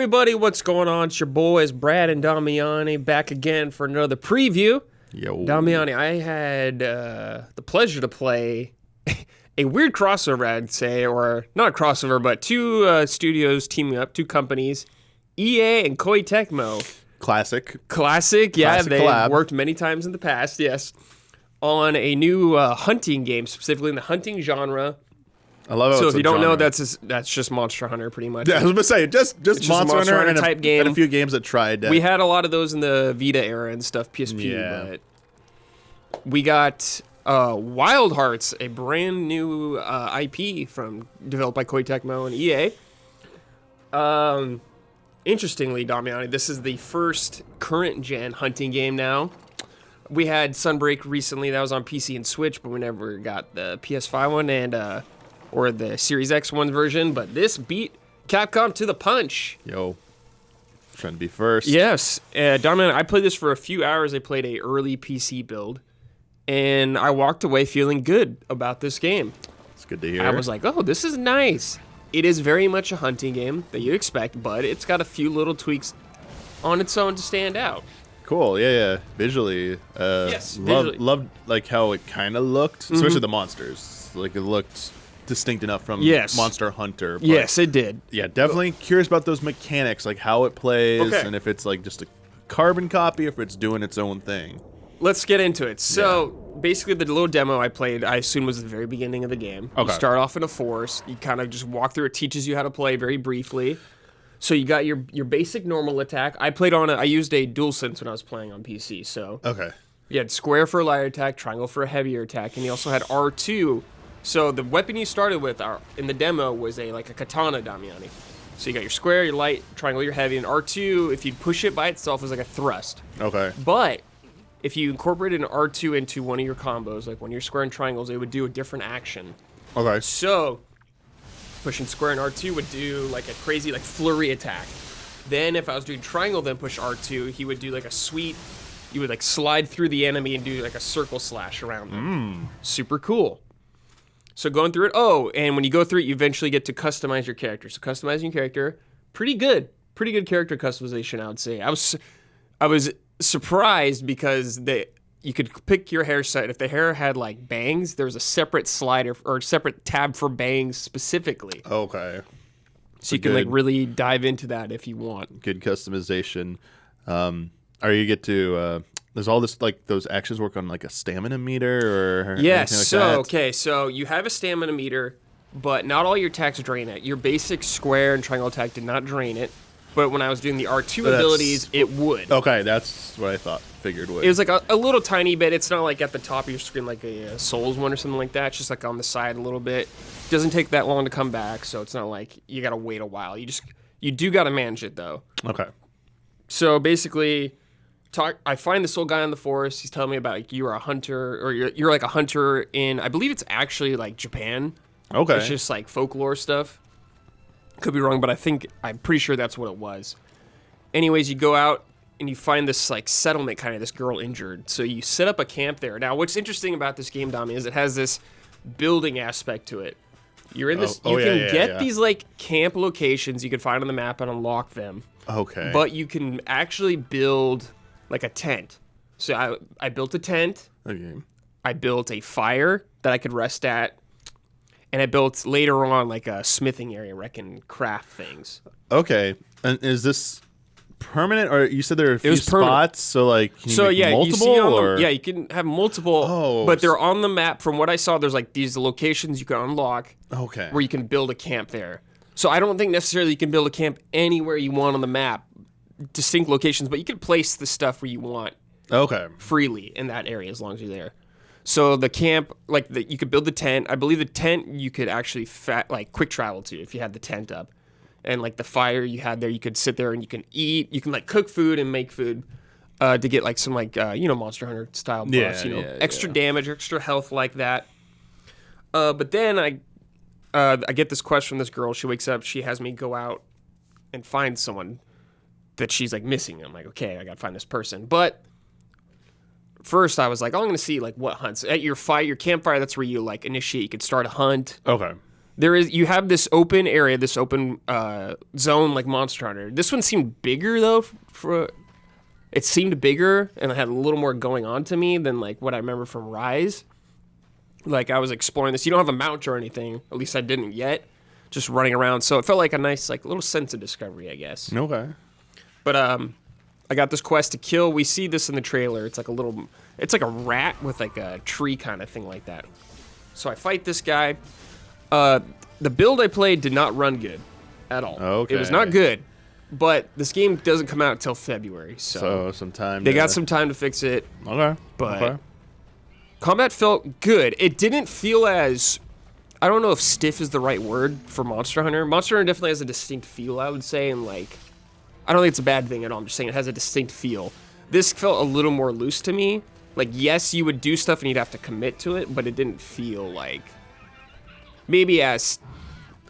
everybody, what's going on? It's your boys, Brad and Damiani, back again for another preview. Yo. Damiani, I had the pleasure to play a weird crossover, I'd say, or not a crossover, but two studios teaming up, two companies, EA and Koei Tecmo. Classic, yeah, they've collab. worked many times in the past, yes, on a new hunting game, specifically in the hunting genre. I love it. So if you don't know, that's just Monster Hunter, pretty much. Yeah, I was gonna say just Monster Hunter and type game. And a few games that tried. We had a lot of those in the Vita era and stuff, PSP. Yeah. But we got Wild Hearts, a brand new IP developed by Koei Tecmo and EA. Interestingly, Damiani, this is the first current gen hunting game now. We had Sunbreak recently, that was on PC and Switch, but we never got the PS5 one and or the Series X one version. But this beat Capcom to the punch. Yo, trying to be first. Yes, Damiani, I played this for a few hours. I played a early PC build, and I walked away feeling good about this game. It's good to hear. I was like, oh, this is nice. It is very much a hunting game that you expect, but it's got a few little tweaks on its own to stand out. Cool. Yeah. Visually, Yes, loved like how it kind of looked, especially the monsters. Like it looked distinct enough from Monster Hunter. But Yes, it did. yeah, definitely curious about those mechanics, like how it plays, Okay. and if it's like just a carbon copy, or if it's doing its own thing. Let's get into it. So, basically, the little demo I played, I assume was the very beginning of the game. Okay. You start off in a forest. You kind of just walk through. It teaches you how to play very briefly. So you got your basic normal attack. I used a DualSense when I was playing on PC. So Okay. you had square for a lighter attack, triangle for a heavier attack, and you also had R2. So the weapon you started with in the demo was a katana, Damiani. So you got your square, your light, triangle, your heavy, and R2, if you push it by itself, was like a thrust. Okay. But if you incorporated an R2 into one of your combos, like one of your square and triangles, it would do a different action. Okay. So pushing square and R2 would do like a crazy flurry attack. Then if I was doing triangle, then push R2, he would do like a sweet, you would slide through the enemy and do like a circle slash around them. Super cool. So going through it, and when you go through it, you eventually get to customize your character. So customizing your character, pretty good character customization, I would say. I was surprised because you could pick your hairstyle. If the hair had bangs, there was a separate slider or separate tab for bangs specifically. Okay. So you can really dive into that if you want. Good customization. Or you get to there's all this those actions work on a stamina meter or yes. anything like that? So you have a stamina meter, but not all your attacks drain it. Your basic square and triangle attack did not drain it, but when I was doing the R2 abilities, it would. Okay, that's what I figured would. It was a little tiny bit. It's not at the top of your screen like a Souls one or something like that. It's just on the side a little bit. It doesn't take that long to come back, so it's not like you gotta wait a while. You do gotta manage it though. Okay. So basically, I find this old guy in the forest. He's telling me about you're a hunter, or you're a hunter in, I believe it's actually Japan. Okay. It's just folklore stuff. Could be wrong, but I'm pretty sure that's what it was. Anyways, you go out and you find this settlement, kind of this girl injured. So you set up a camp there. Now, what's interesting about this game, Dami, is it has this building aspect to it. You're in this. You can get these camp locations you can find on the map and unlock them. Okay. But you can actually build a tent. So I built a tent. Okay. I built a fire that I could rest at. And I built later on a smithing area where I can craft things. Okay. And is this permanent, or you said there are a few spots? So can you make multiple? You see you can have multiple. Oh, but they're on the map. From what I saw, there's these locations you can unlock. Okay. Where you can build a camp there. So I don't think necessarily you can build a camp anywhere you want on the map, distinct locations, but you can place the stuff where you want. Okay. Freely in that area as long as you're there. So the camp, you could build the tent. I believe the tent you could actually quick travel to if you had the tent up, and the fire you had there, you could sit there and you can eat. You can cook food and make food to get some Monster Hunter style buffs. Extra damage, extra health like that. But then I get this quest from this girl. She wakes up. She has me go out and find someone that she's missing. I'm like, okay, I gotta find this person, but. First, I was I'm going to see what hunts at your campfire. That's where you initiate. You could start a hunt. Okay. You have this open area, this open zone like Monster Hunter. This one seemed bigger though. It seemed bigger and it had a little more going on to me than like what I remember from Rise. Like I was exploring this. You don't have a mount or anything. At least I didn't yet. Just running around. So it felt like a nice like little sense of discovery, I guess. Okay. But I got this quest to kill. We see this in the trailer. It's like a rat with like a tree kind of thing like that. So I fight this guy. The build I played did not run good at all. Okay. It was not good. But this game doesn't come out until February, so some time. They got some time to fix it. Okay. But okay. combat felt good. It didn't feel as, I don't know if stiff is the right word for Monster Hunter. Monster Hunter definitely has a distinct feel, I would say, and like, I don't think it's a bad thing at all. I'm just saying it has a distinct feel. This felt a little more loose to me. Like, yes, you would do stuff and you'd have to commit to it, but it didn't feel like maybe as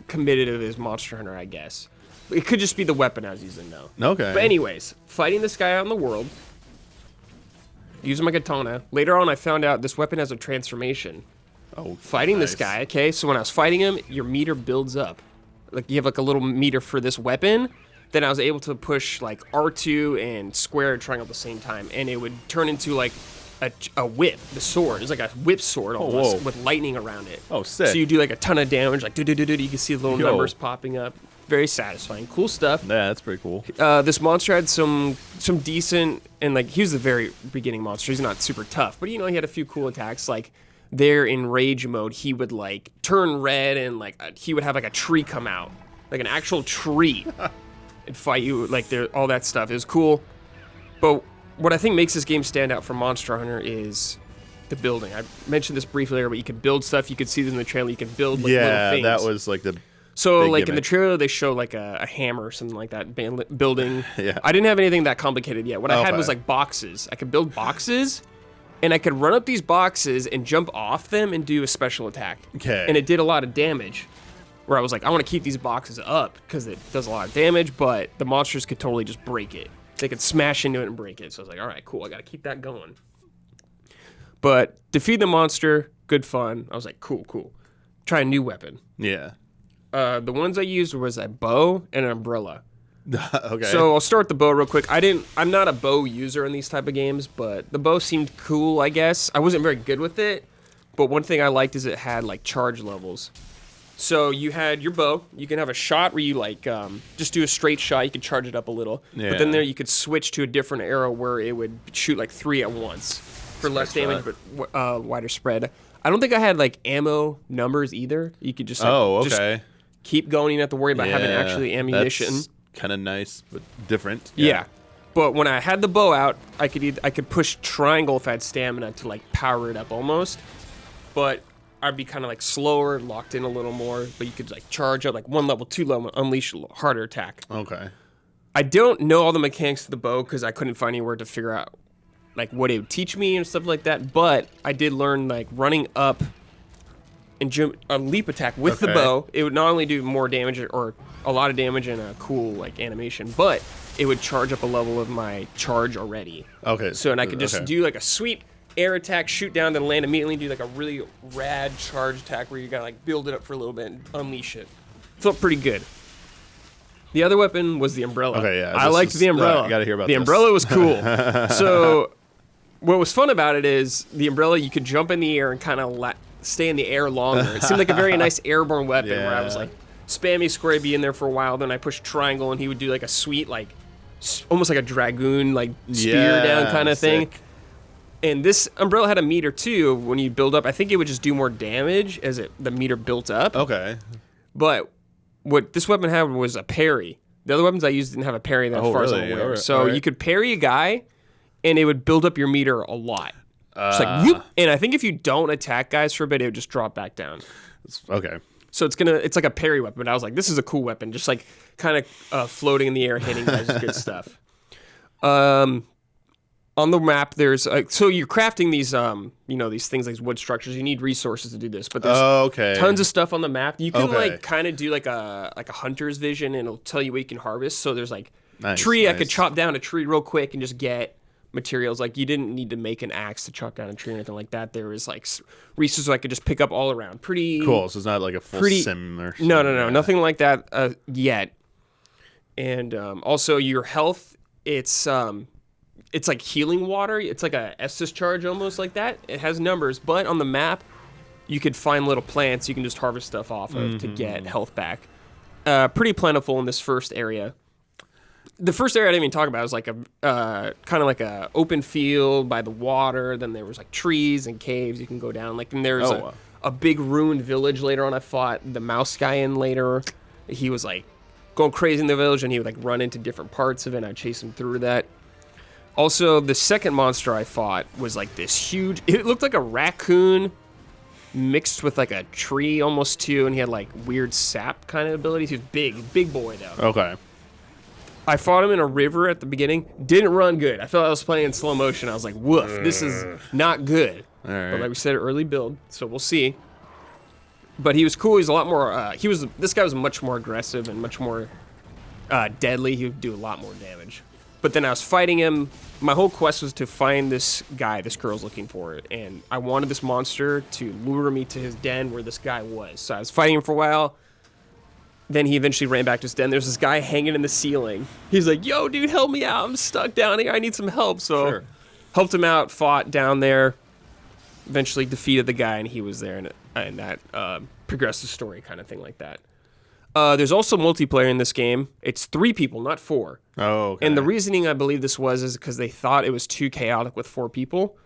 committed as Monster Hunter, I guess. It could just be the weapon I was using now. Okay. But anyways, fighting this guy out in the world, using my katana. Later on, I found out this weapon has a transformation. Oh, fighting nice. this guy, okay? So when I was fighting him, your meter builds up. Like, you have like a little meter for this weapon. Then I was able to push like R2 and square and triangle at the same time. And it would turn into like a whip, the sword. It's like a whip sword almost with lightning around it. Oh, sick. So you do like a ton of damage, like do-do-do-do. You can see the little numbers popping up. Very satisfying. Cool stuff. Yeah, that's pretty cool. This monster had some decent, and like he was the very beginning monster. He's not super tough, but you know he had a few cool attacks. Like there in rage mode, he would like turn red and like he would have like a tree come out, like an actual tree, and fight you. Like there, all that stuff is cool. But what I think makes this game stand out from Monster Hunter is the building. I mentioned this briefly earlier, but you can build stuff. You can see this in the trailer. You can build like little things. That was like the. So, big like, gimmick. in the trailer, they show, like, a hammer or something like that, building. Yeah. I didn't have anything that complicated yet. What I had was, like, boxes. I could build boxes, and I could run up these boxes and jump off them and do a special attack. Okay. And it did a lot of damage, where I was like, I want to keep these boxes up, because it does a lot of damage, but the monsters could totally just break it. They could smash into it and break it. So I was like, all right, cool, I got to keep that going. But defeat the monster, good fun. I was like, cool. Try a new weapon. Yeah. The ones I used was a bow and an umbrella. Okay. So I'll start with the bow real quick. I'm not a bow user in these type of games, but the bow seemed cool, I guess. I wasn't very good with it, but one thing I liked is it had like charge levels. So you had your bow. You can have a shot where you like just do a straight shot. You could charge it up a little, but then there you could switch to a different arrow where it would shoot like 3 at once for less damage, but wider spread. I don't think I had like ammo numbers either. You could just okay. Keep going. You don't have to worry about having actually ammunition. That's kind of nice, but different. Yeah. But when I had the bow out, I could push triangle if I had stamina to like power it up almost. But I'd be kind of like slower, locked in a little more. But you could like charge up like 1 level, 2 level, unleash a harder attack. Okay. I don't know all the mechanics of the bow because I couldn't find anywhere to figure out like what it would teach me and stuff like that. But I did learn like running up and jump a leap attack with the bow. It would not only do more damage or a lot of damage and a cool like animation, but it would charge up a level of my charge already. Okay. So and I could just do like a sweet air attack, shoot down, then land immediately, do like a really rad charge attack where you gotta like build it up for a little bit and unleash it. Felt pretty good. The other weapon was the umbrella. Okay, yeah. I liked the umbrella. I gotta hear about the this. umbrella was cool. So what was fun about it is the umbrella, you could jump in the air and kind of stay in the air longer. It seemed like a very nice airborne weapon where I was like, spammy square, be in there for a while, then I pushed triangle and he would do like a sweet, like, almost like a dragoon, like, spear down kind of thing. And this umbrella had a meter too. When you build up, I think it would just do more damage as the meter built up. Okay. But what this weapon had was a parry. The other weapons I used didn't have a parry that far as I'm aware. So you could parry a guy and it would build up your meter a lot. It's like, whoop, and I think if you don't attack guys for a bit, it would just drop back down. Okay. So it's like a parry weapon. But I was like, this is a cool weapon, just like kind of floating in the air, hitting guys is good stuff. On the map, there's so you're crafting these these things like wood structures. You need resources to do this, but there's tons of stuff on the map. You can like kind of do like a hunter's vision, and it'll tell you what you can harvest. So there's like tree. I could chop down a tree real quick and just get materials. Like you didn't need to make an axe to chop down a tree or anything like that. There was like resources I could just pick up all around. Pretty cool. So it's not like a full sim or something. No, nothing like that yet. And also your health, it's like healing water. It's like a Estus charge almost like that. It has numbers, but on the map, you could find little plants you can just harvest stuff off of to get health back. Pretty plentiful in this first area. The first area I didn't even talk about was like a kind of like a open field by the water. Then there was like trees and caves you can go down. Like, and there's a big ruined village later on. I fought the mouse guy in later. He was like going crazy in the village, and he would like run into different parts of it, and I'd chase him through that. Also, the second monster I fought was like this huge... It looked like a raccoon mixed with like a tree almost too, and he had like weird sap kind of abilities. He was big boy though. Okay. I fought him in a river at the beginning. Didn't run good. I felt I was playing in slow motion. I was like, woof, this is not good. All right. But like we said, early build, so we'll see. But he was cool. He's a lot more... This guy was much more aggressive and much more deadly. He would do a lot more damage. But then I was fighting him. My whole quest was to find this guy this girl's looking for. And I wanted this monster to lure me to his den where this guy was. So I was fighting him for a while. Then he eventually ran back to his den. There's this guy hanging in the ceiling. He's like, yo, dude, help me out. I'm stuck down here. I need some help. So helped him out, fought down there. Eventually defeated the guy, and he was there. And that progressed the story kind of thing like that. There's also multiplayer in this game. It's 3 people, not 4. Oh, okay. And the reasoning I believe this was is because they thought it was too chaotic with 4 people.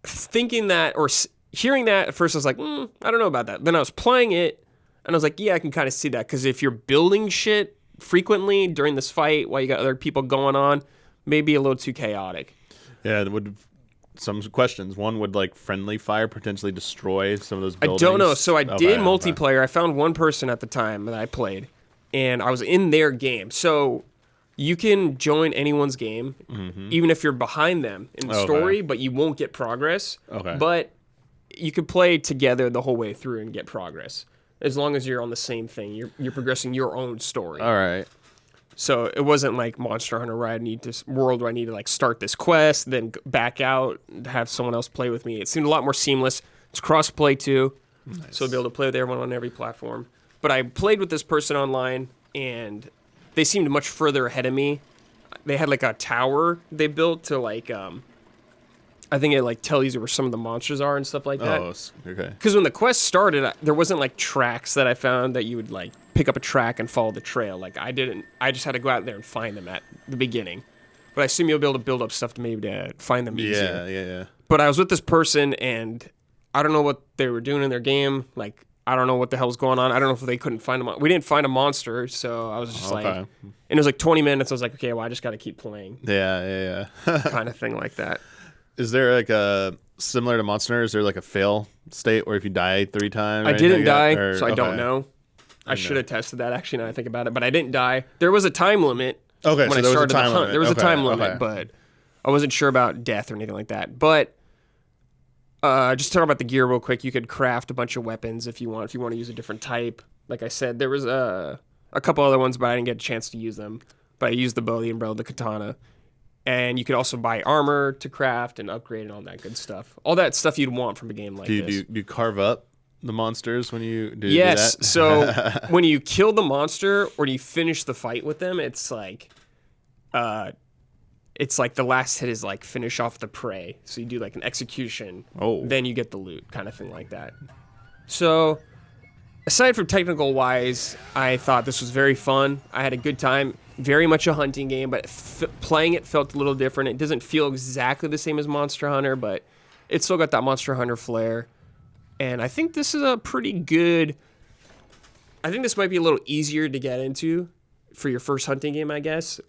Thinking that or hearing that at first, I was like, I don't know about that. Then I was playing it, and I was like, yeah, I can kind of see that. Because if you're building shit frequently during this fight while you got other people going on, maybe a little too chaotic. Yeah, it would... Some questions. One, would like friendly fire potentially destroy some of those buildings? I don't know. So I did multiplayer. Okay. I found one person at the time that I played, and I was in their game. So you can join anyone's game, even if you're behind them in the story, but you won't get progress. Okay. But you could play together the whole way through and get progress. As long as you're on the same thing. You're progressing your own story. All right. So it wasn't like Monster Hunter where I need this world where I need to like start this quest, then back out and have someone else play with me. It seemed a lot more seamless. It's cross-play too, so I'll be able to play with everyone on every platform. But I played with this person online, and they seemed much further ahead of me. They had like a tower they built to like, I think it like tells you where some of the monsters are and stuff like that. Oh, okay. Because when the quest started, there wasn't like tracks that I found that you would like pick up a track and follow the trail. Like I didn't. I just had to go out there and find them at the beginning. But I assume you'll be able to build up stuff to maybe to find them easier. Yeah. But I was with this person, and I don't know what they were doing in their game. Like I don't know what the hell's going on. I don't know if they couldn't find a we didn't find a monster, so I was just like, and it was like 20 minutes. I was like, okay, well I just got to keep playing. Yeah. Kind of thing like that. Is there like a similar to Monster Hunter? Is there like a fail state where if you die 3 times? I didn't die, so I don't know. I should have tested that actually. Now I think about it, but I didn't die. There was a time limit. Okay, when so I there was a started time the hunt. limit. There was a time limit, okay. but I wasn't sure about death or anything like that. But just talk about the gear real quick. You could craft a bunch of weapons if you want. If you want to use a different type, like I said, there was a couple other ones, but I didn't get a chance to use them. But I used the bow, the umbrella, the katana. And you could also buy armor to craft and upgrade and all that good stuff. All that stuff you'd want from a game like this. Do you carve up the monsters when you do Yes. that? So when you kill the monster or you finish the fight with them, it's like the last hit is like finish off the prey. So you do like an execution. Oh. Then you get the loot, kind of thing like that. So aside from technical wise, I thought this was very fun. I had a good time. Very much a hunting game, but playing it felt a little different. It doesn't feel exactly the same as Monster Hunter, but it's still got that Monster Hunter flair. And I think this is a pretty good... I think this might be a little easier to get into for your first hunting game, I guess.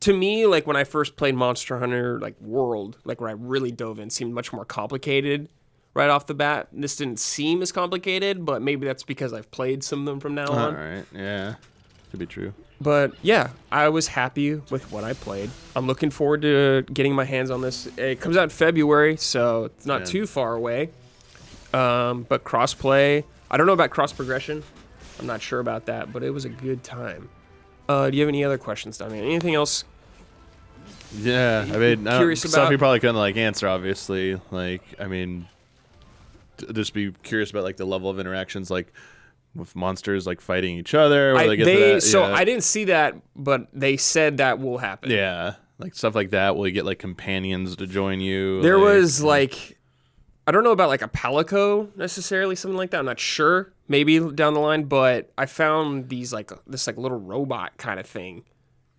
To me, like when I first played Monster Hunter, like World, like where I really dove in, seemed much more complicated right off the bat. This didn't seem as complicated, but maybe that's because I've played some of them from now on. All right, yeah. Could be true. But yeah, I was happy with what I played. I'm looking forward to getting my hands on this. It comes out in February, so it's not too far away. But cross-play, I don't know about cross-progression. I'm not sure about that, but it was a good time. Do you have any other questions, Damian? Anything else Yeah, I mean, Curious stuff about- you probably couldn't like answer. Obviously, like I mean, just be curious about like the level of interactions, like with monsters like fighting each other. Where they get to that. So Yeah. I didn't see that, but they said that will happen. Yeah, like stuff like that. Will you get like companions to join you? There like, was like, I don't know about like a palico necessarily, something like that. I'm not sure. Maybe down the line, but I found these like this like little robot kind of thing,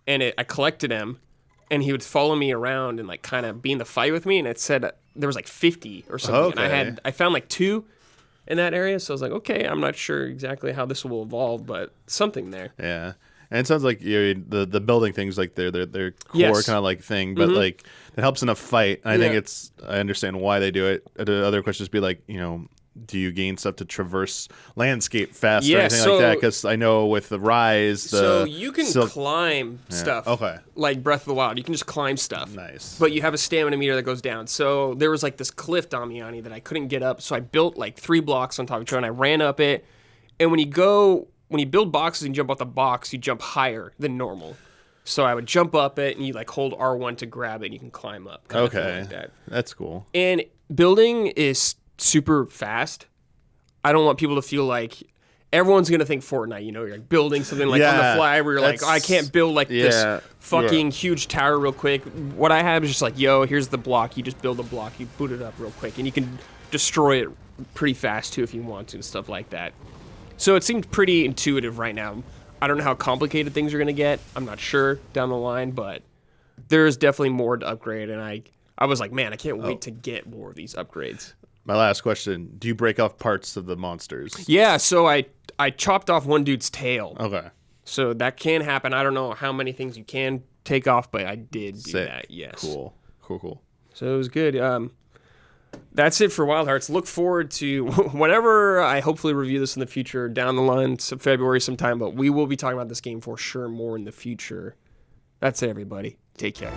and I collected him, and he would follow me around and like kind of be in the fight with me. And it said there was like 50 or something, and I found like 2 in that area. So I was like, okay, I'm not sure exactly how this will evolve, but something there. Yeah. And it sounds like the building things like their core Yes. kind of like thing, but like it helps in a fight. I think I understand why they do it. The other questions be like, do you gain stuff to traverse landscape faster or anything like that? Because I know with the Rise, so you can climb stuff. Okay. Like Breath of the Wild, you can just climb stuff. Nice. But you have a stamina meter that goes down. So there was like this cliff, Damiani, that I couldn't get up. So I built like 3 blocks on top of each other, and I ran up it. And when you build boxes and jump off the box, you jump higher than normal. So I would jump up it, and you like hold R1 to grab it, and you can climb up. Kind of thing like that. That's cool. And building is super fast. I don't want people to feel like everyone's gonna think Fortnite. You're like building something like on the fly, where you're like, oh, I can't build like this fucking huge tower real quick. What I have is just like, yo, here's the block. You just build a block, you boot it up real quick, and you can destroy it pretty fast too if you want to and stuff like that. So it seems pretty intuitive right now. I don't know how complicated things are gonna get. I'm not sure down the line, but there's definitely more to upgrade, and I was like, man, I can't wait to get more of these upgrades. My last question: do you break off parts of the monsters? Yeah, so I chopped off one dude's tail. Okay. So that can happen. I don't know how many things you can take off, but I did do Sick. that. Yes. Cool. So it was good. That's it for Wild Hearts. Look forward to whenever I hopefully review this in the future, down the line, February sometime. But we will be talking about this game for sure more in the future. That's it, everybody. Take care.